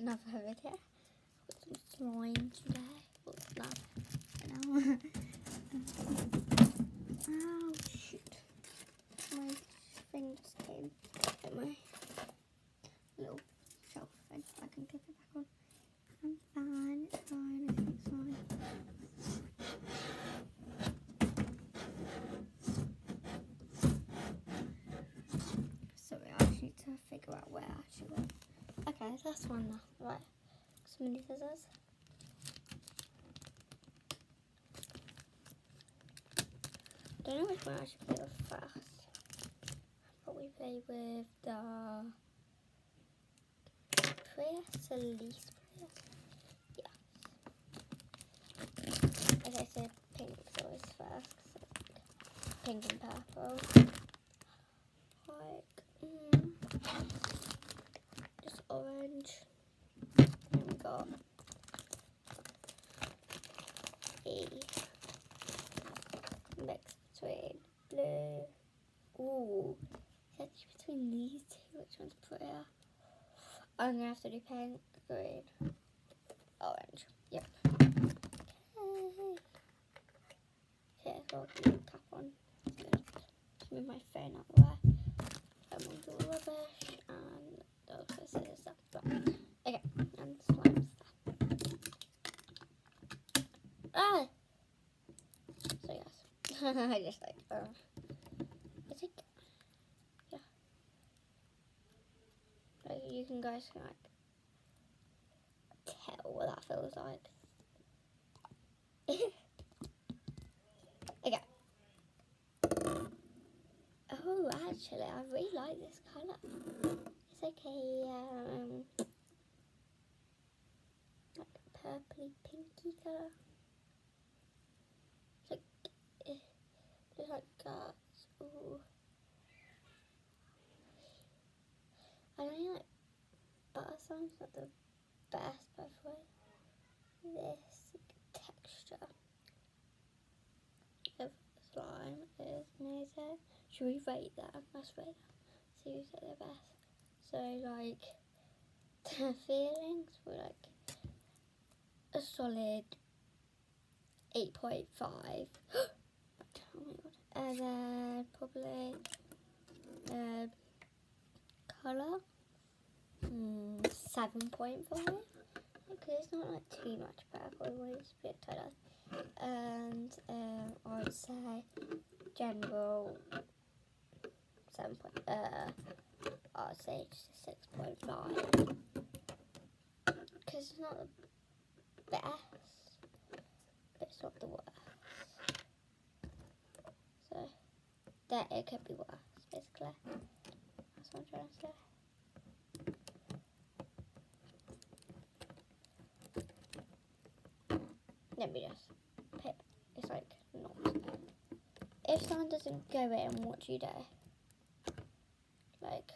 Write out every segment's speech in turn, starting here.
another video. Got some slime today. What's that? No. Oh shoot. My thing just came in my little shelf thing. I can clip it back on. I'm fine, it's fine, everything's fine. Sorry, I just need to figure out where I actually went. Okay, that's one now. Right. Some mini scissors. I don't know which one I should play with first. I'll probably play with the Prius, Elise Prius. Yeah. Okay, so pink always first, so pink and purple. Just orange. Then we got a mix between blue. Ooh, it's between these two. Which one's prettier? I'm gonna have to do pink, green, orange. Yep. Okay, so I'll put the cap on. Just move my phone out of the way. Among the rubbish and those scissors stuff. Okay, and slime stuff. Ah! So yes, I just like, I think, yeah. Like you guys can like tell what that feels like. Okay. Oh, actually, I really like this colour. It's like a like purpley pinky colour. It's like guts. Ooh. I don't know, like butter slime's not the best, by the way. This texture of slime is amazing. Should we rate that? Let's rate that. See who's at the best. So like the feelings were like a solid 8.5. Oh my god. And then probably colour 7.5. Because it's not like too much purple, it's a bit tighter. And I would say general 7. I would say just a 6.5. Because it's not the best, but it's not the worst. So that it could be worse, basically. That's what I'm trying to say. Let me just pick. It's like not. If someone doesn't go in, what do you do? Like,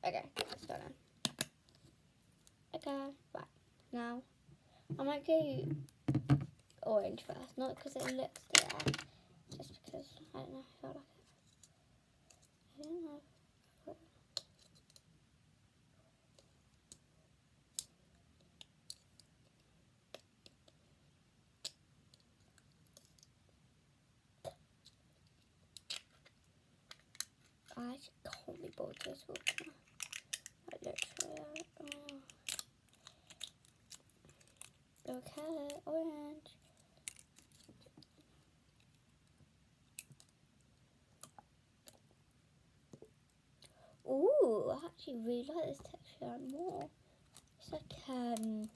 okay, let's go then. Okay, right. Now, I might go orange first. Not because it looks there, just because, I don't know, I feel like it. I don't know. I actually can't be bothered to talk now. Like literally, okay, orange. Ooh, I actually really like this texture more. It's like, I don't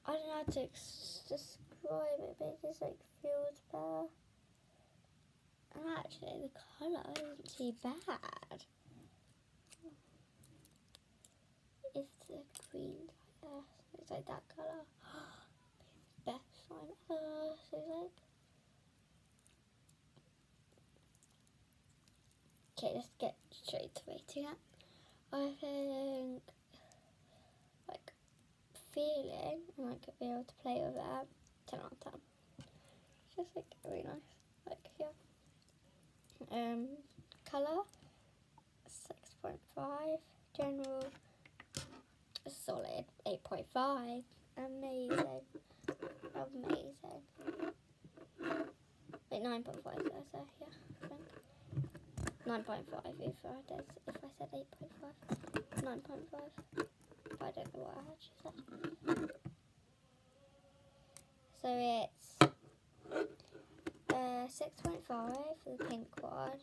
know how to describe it, but it just like feels better. And actually, the colour isn't too bad. If the green's like this, it's like that colour. Best slime ever. So like, okay, let's get straight to rating it. I think, like, feeling and like be able to play with it, 10 out of 10. It's just like really nice. Like, yeah. Colour 6.5, general solid 8.5. Amazing. Amazing. Wait, 9.5 did I say? Yeah, I think. 9.5 if I said 8.5. 9.5. I don't know what I actually said. So it's 6.5 for the pink one.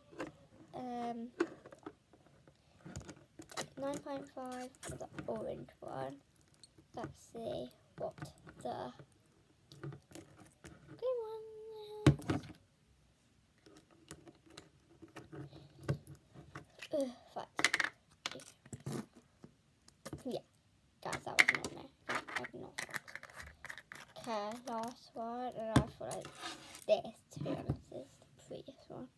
9.5 for the orange one. Let's see what the green one is. Fact. Yeah, guys, that was not me. I'm not fact. Okay, last one, and I feel like this, to be honest, is the prettiest one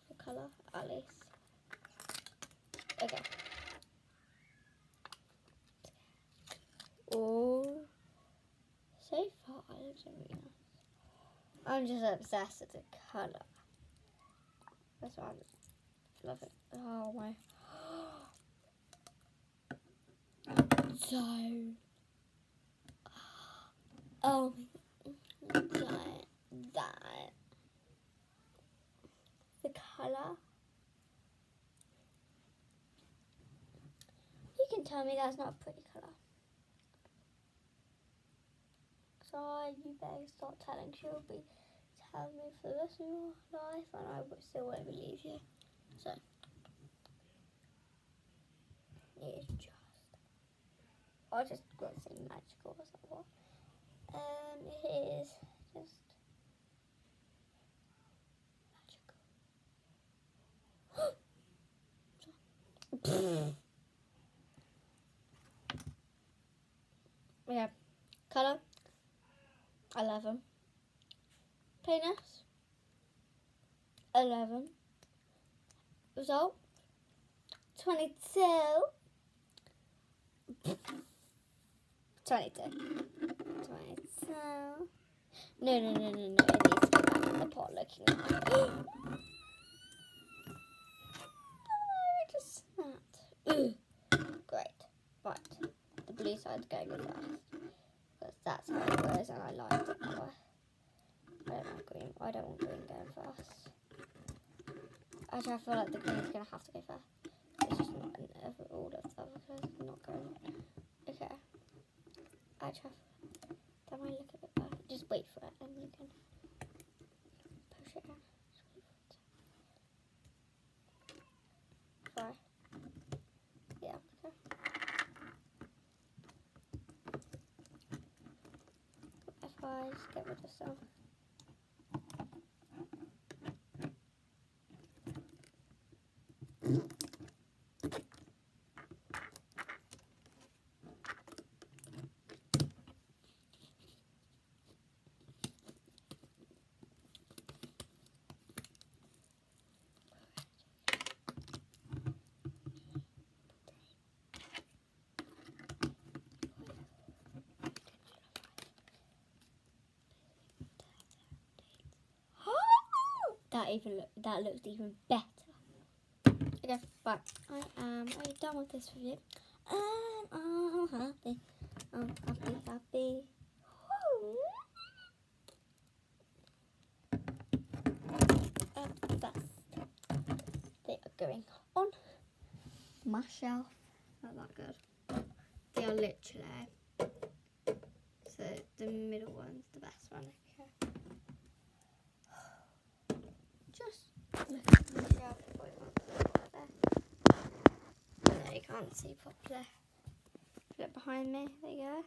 for colour, at least. Okay. Oh, so far it looks really nice. I'm just obsessed with the colour. That's why I love it. Oh my. So. Oh my god. That. The colour. You can tell me that's not a pretty colour. So you better start telling. She'll be telling me for the rest of your life, and I still won't believe you. So it's just. I was just going to say magical or something. It is just magical. Yeah, colour 11. Penis 11. Result 22. 22. 22. No. It needs to go back in the pot looking at it. Oh, it just snapped. Great. Right. The blue side's going in first. Because that's how it goes, and I like it that way. I don't want green going first. Actually, I feel like the green's going to have to go first. It's just not in all of the other colours not going. Okay. Actually, that might look a bit better. Just wait for it and you can push it in. Just wait for it. Yeah, okay. If I just get rid of some. That looks even better. Okay, but I am done with this video. And I'm happy. I'm happy. They are going on my shelf. Not that good. They are literally. So the middle one's the best one. Okay. Just look at the shelf. No, you can't see properly. Put it behind me. There you go.